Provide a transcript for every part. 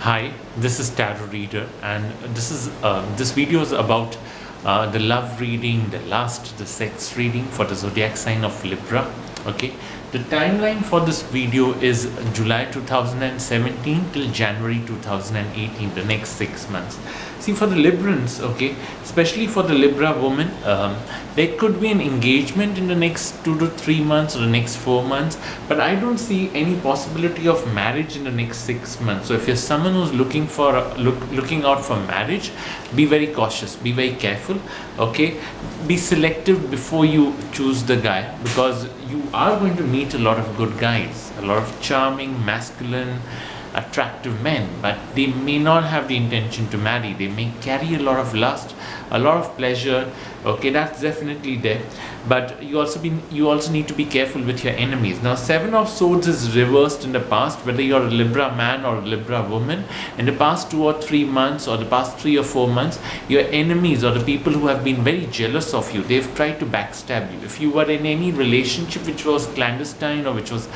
Hi, this is Tarot Reader, and this video is about the love reading, the sex reading for the zodiac sign of Libra. Okay, the timeline for this video is July 2017 till January 2018, the next 6 months. See, for the Librans, okay, especially for the Libra woman, there could be an engagement in the next 2 to 3 months or the next 4 months, but I don't see any possibility of marriage in the next 6 months. So if you're someone who's looking out for marriage, be very cautious, be very careful, okay, be selective before you choose the guy, because you are going to meet a lot of good guys, a lot of charming, masculine, attractive men, but they may not have the intention to marry. They may carry a lot of lust, a lot of pleasure, okay, that's definitely there. But you also need to be careful with your enemies. Now, Seven of Swords is reversed in the past. Whether you're a Libra man or a Libra woman, in the past 2 or 3 months or the past 3 or 4 months, your enemies or the people who have been very jealous of you, they've tried to backstab you. If you were in any relationship which was clandestine or which was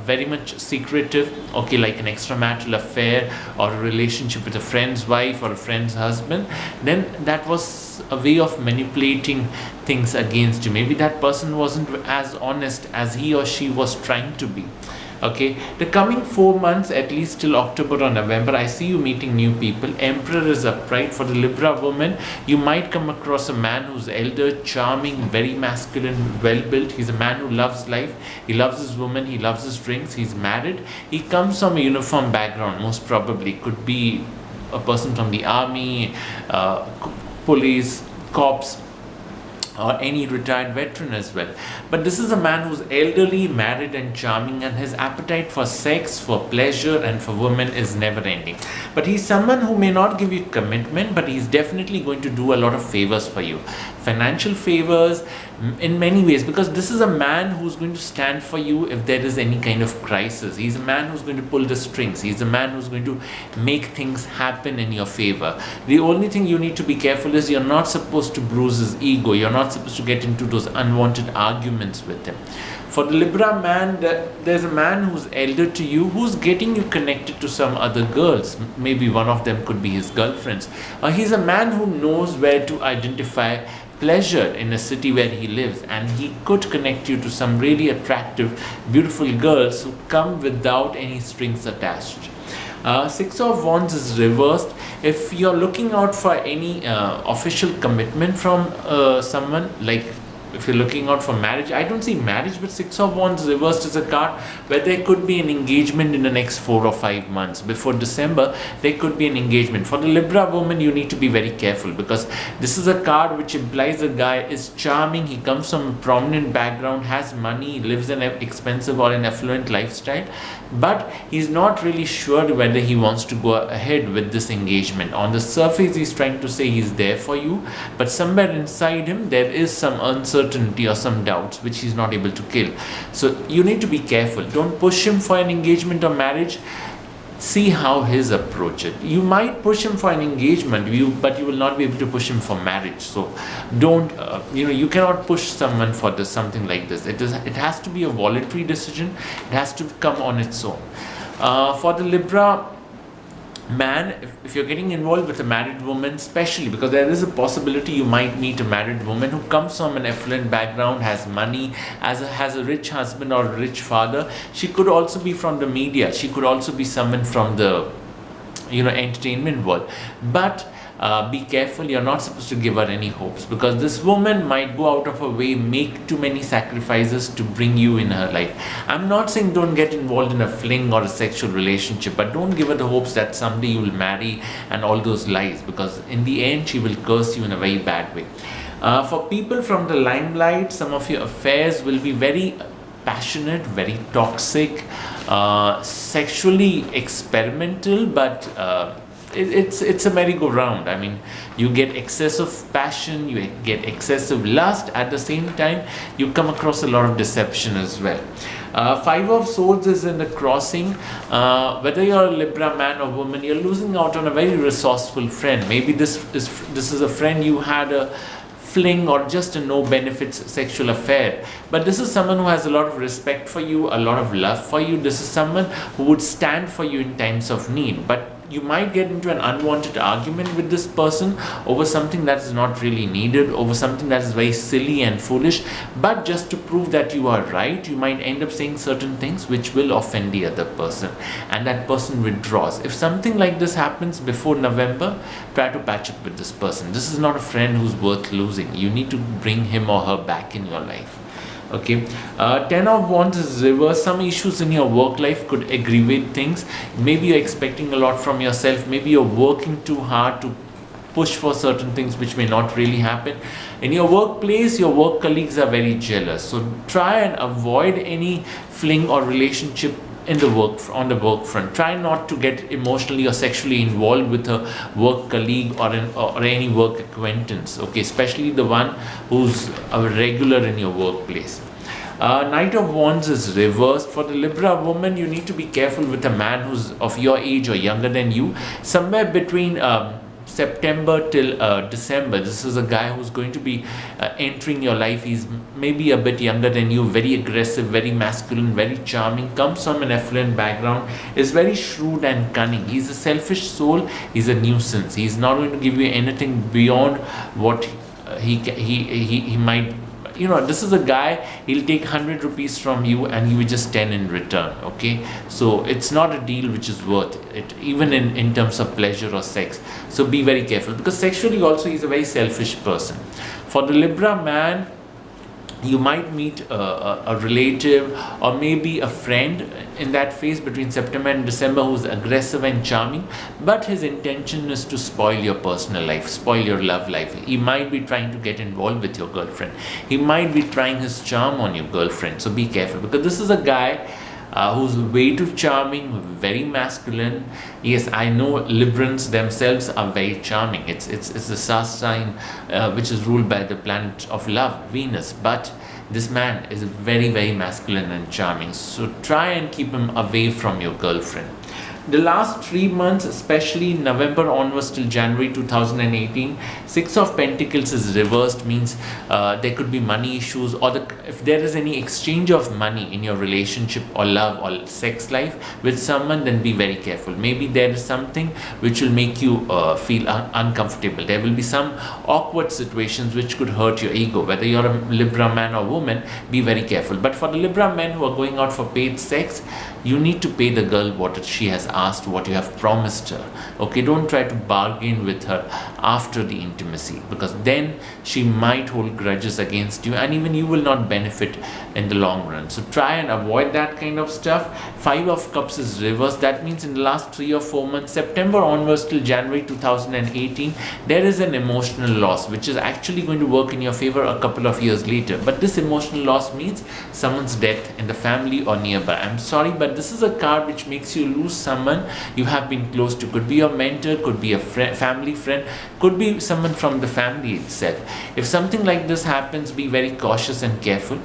very much secretive, okay, like an extramarital affair or a relationship with a friend's wife or a friend's husband, then that was a way of manipulating things against you. Maybe that person wasn't as honest as he or she was trying to be. Okay, the coming 4 months, at least till October or November, I see you meeting new people. Emperor is upright. For the Libra woman, you might come across a man who's elder, charming, very masculine, well built. He's a man who loves life, he loves his woman, he loves his drinks, he's married, he comes from a uniform background. Most probably could be a person from the army, police, cops, or any retired veteran as well. But this is a man who's elderly, married and charming, and his appetite for sex, for pleasure and for women is never ending. But he's someone who may not give you commitment, but he's definitely going to do a lot of favors for you, financial favors in many ways, because this is a man who's going to stand for you if there is any kind of crisis. He's a man who's going to pull the strings. He's a man who's going to make things happen in your favor. The only thing you need to be careful is you're not supposed to bruise his ego. You're not supposed to get into those unwanted arguments with him. For the Libra man, there's a man who's elder to you who's getting you connected to some other girls. Maybe one of them could be his girlfriends. He's a man who knows where to identify pleasure in a city where he lives, and he could connect you to some really attractive, beautiful girls who come without any strings attached. Six of Wands is reversed. If you're looking out for any official commitment from someone, like if you're looking out for marriage, I don't see marriage, but Six of Wands reversed is a card where there could be an engagement in the next 4 or 5 months. Before December, there could be an engagement. For the Libra woman, you need to be very careful, because this is a card which implies a guy is charming, he comes from a prominent background, has money, lives an expensive or an affluent lifestyle, but he's not really sure whether he wants to go ahead with this engagement. On the surface, he's trying to say he's there for you, but somewhere inside him, there is some uncertainty or some doubts which he's not able to kill. So you need to be careful. Don't push him for an engagement or marriage. See how his approach it. You might push him for an engagement, but you will not be able to push him for marriage. So don't, you cannot push someone for something like this. It has to be a voluntary decision. It has to come on its own. For the Libra man, if you're getting involved with a married woman, especially because there is a possibility you might meet a married woman who comes from an affluent background, has money, has a rich husband or a rich father. She could also be from the media. She could also be someone from the entertainment world. But be careful, you're not supposed to give her any hopes, because this woman might go out of her way, make too many sacrifices to bring you in her life. I'm not saying don't get involved in a fling or a sexual relationship, but don't give her the hopes that someday you will marry and all those lies, because in the end she will curse you in a very bad way. For people from the limelight, some of your affairs will be very passionate, very toxic, sexually experimental, but it's a merry-go-round. I mean, you get excessive passion, you get excessive lust. At the same time, you come across a lot of deception as well. Five of Swords is in the crossing. Whether you're a Libra man or woman, you're losing out on a very resourceful friend. Maybe this is a friend you had a fling or just a no benefits sexual affair, but this is someone who has a lot of respect for you, a lot of love for you. This is someone who would stand for you in times of need. But you might get into an unwanted argument with this person over something that is not really needed, over something that is very silly and foolish, but just to prove that you are right, you might end up saying certain things which will offend the other person, and that person withdraws. If something like this happens before November, try to patch up with this person. This is not a friend who's worth losing. You need to bring him or her back in your life. Okay. 10 of Wands is reverse. Some issues in your work life could aggravate things. Maybe you're expecting a lot from yourself. Maybe you're working too hard to push for certain things which may not really happen. In your workplace, your work colleagues are very jealous, so try and avoid any fling or relationship in the work on the work front. Try not to get emotionally or sexually involved with a work colleague or any work acquaintance, okay, especially the one who's a regular in your workplace. Knight of Wands is reversed. For the Libra woman, you need to be careful with a man who's of your age or younger than you, somewhere between September till December. This is a guy who's going to be entering your life. He's maybe a bit younger than you, very aggressive, very masculine, very charming, comes from an affluent background, is very shrewd and cunning. He's a selfish soul. He's a nuisance. He's not going to give you anything beyond what he might. You know, this is a guy, he'll take 100 rupees from you and you will just 10 in return, okay? So it's not a deal which is worth it, even in terms of pleasure or sex. So be very careful, because sexually also he's a very selfish person. For the Libra man, you might meet a relative or maybe a friend in that phase between September and December who's aggressive and charming, but his intention is to spoil your personal life, spoil your love life. He might be trying to get involved with your girlfriend. He might be trying his charm on your girlfriend. So be careful, because this is a guy who's way too charming, very masculine. Yes, I know Librans themselves are very charming. It's the star sign which is ruled by the planet of love, Venus. But this man is very, very masculine and charming. So try and keep him away from your girlfriend. The last 3 months, especially November onwards till January 2018, Six of Pentacles is reversed, means there could be money issues, or if there is any exchange of money in your relationship or love or sex life with someone, then be very careful. Maybe there is something which will make you feel uncomfortable. There will be some awkward situations which could hurt your ego. Whether you're a Libra man or woman, be very careful. But for the Libra men who are going out for paid sex, you need to pay the girl what she has asked, what you have promised her. Okay, don't try to bargain with her after the intimacy, because then she might hold grudges against you and even you will not benefit in the long run. So try and avoid that kind of stuff. Five of Cups is reversed. That means in the last 3 or 4 months, September onwards till January 2018, there is an emotional loss which is actually going to work in your favor a couple of years later. But this emotional loss means someone's death in the family or nearby. I'm sorry, but this is a card which makes you lose someone you have been close to. Could be your mentor, could be a family friend, could be someone from the family itself. If something like this happens, be very cautious and careful.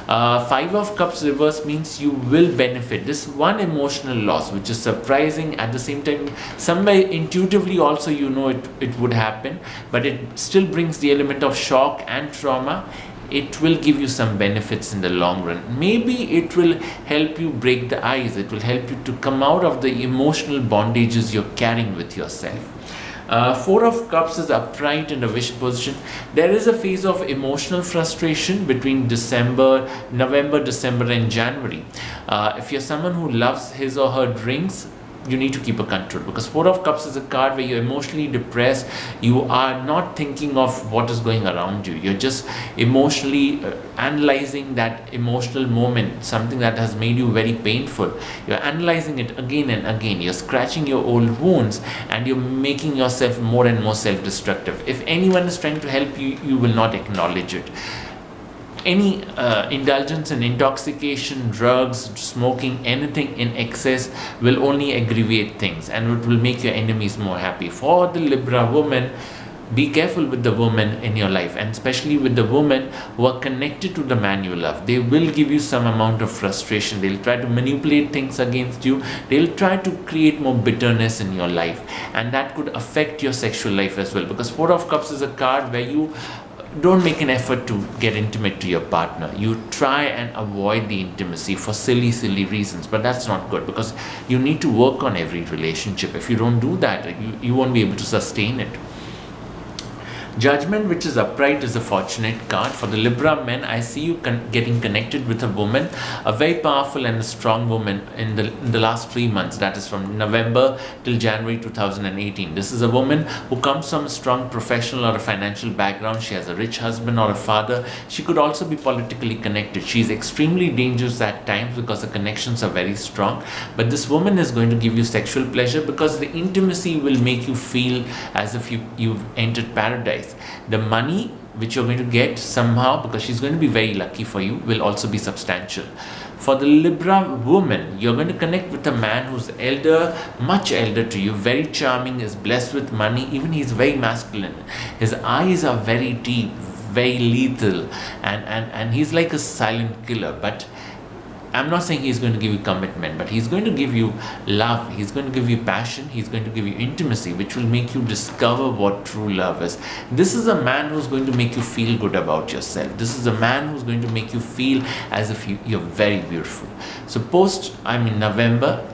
Five of Cups reverse means you will benefit. This one emotional loss which is surprising, at the same time somewhere intuitively also you know it would happen, but it still brings the element of shock and trauma. It will give you some benefits in the long run. Maybe it will help you break the ice. It will help you to come out of the emotional bondages you're carrying with yourself. Four of Cups is upright in a wish position. There is a phase of emotional frustration between November, December and January. If you're someone who loves his or her drinks, you need to keep a control, because Four of Cups is a card where you're emotionally depressed. You are not thinking of what is going around you. You're just emotionally analyzing that emotional moment, something that has made you very painful. You're analyzing it again and again. You're scratching your old wounds and you're making yourself more and more self-destructive. If anyone is trying to help you, you will not acknowledge it. Any indulgence in intoxication, drugs, smoking, anything in excess will only aggravate things and it will make your enemies more happy. For the Libra woman, be careful with the women in your life, and especially with the women who are connected to the man you love. They will give you some amount of frustration. They'll try to manipulate things against you. They'll try to create more bitterness in your life, and that could affect your sexual life as well, because Four of Cups is a card where you don't make an effort to get intimate to your partner. You try and avoid the intimacy for silly reasons, but that's not good, because you need to work on every relationship. If you don't do that, you won't be able to sustain it. Judgment, which is upright, is a fortunate card. For the Libra men, I see you getting connected with a woman, a very powerful and a strong woman in the last 3 months. That is from November till January 2018. This is a woman who comes from a strong professional or a financial background. She has a rich husband or a father. She could also be politically connected. She is extremely dangerous at times because the connections are very strong. But this woman is going to give you sexual pleasure, because the intimacy will make you feel as if you've entered paradise. The money which you're going to get somehow, because she's going to be very lucky for you, will also be substantial. For the Libra woman, you're going to connect with a man who's elder, much elder to you, very charming, is blessed with money, even he's very masculine. His eyes are very deep, very lethal, and he's like a silent killer. But I'm not saying he's going to give you commitment, but he's going to give you love, he's going to give you passion, he's going to give you intimacy, which will make you discover what true love is. This is a man who's going to make you feel good about yourself. This is a man who's going to make you feel as if you're very beautiful. So November,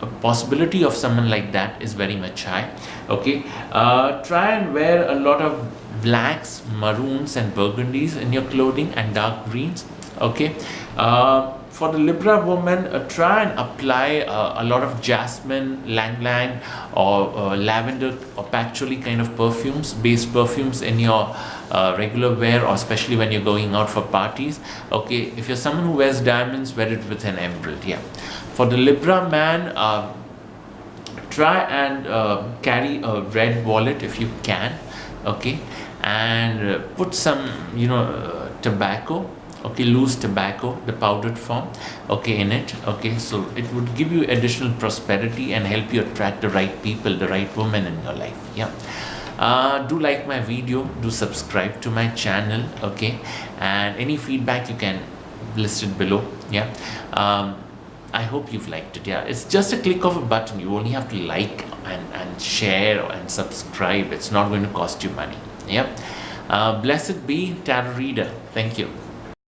a possibility of someone like that is very much high. Okay, try and wear a lot of blacks, maroons and burgundies in your clothing, and dark greens. Okay, for the Libra woman, try and apply a lot of jasmine, lang lang, or lavender or patchouli kind of based perfumes in your regular wear, or especially when you're going out for parties. Okay, if you're someone who wears diamonds, wear it with an emerald. Yeah. For the Libra man, try and carry a red wallet if you can. Okay, and put some tobacco, okay, loose tobacco, the powdered form, okay, in it. Okay, so it would give you additional prosperity and help you attract the right people, the right woman in your life. Yeah. Do like my video, do subscribe to my channel. Okay, and any feedback you can list it below. Yeah. I hope you've liked it. Yeah, it's just a click of a button. You only have to like and share and subscribe. It's not going to cost you money. Yeah. Blessed be tarot reader. Thank you.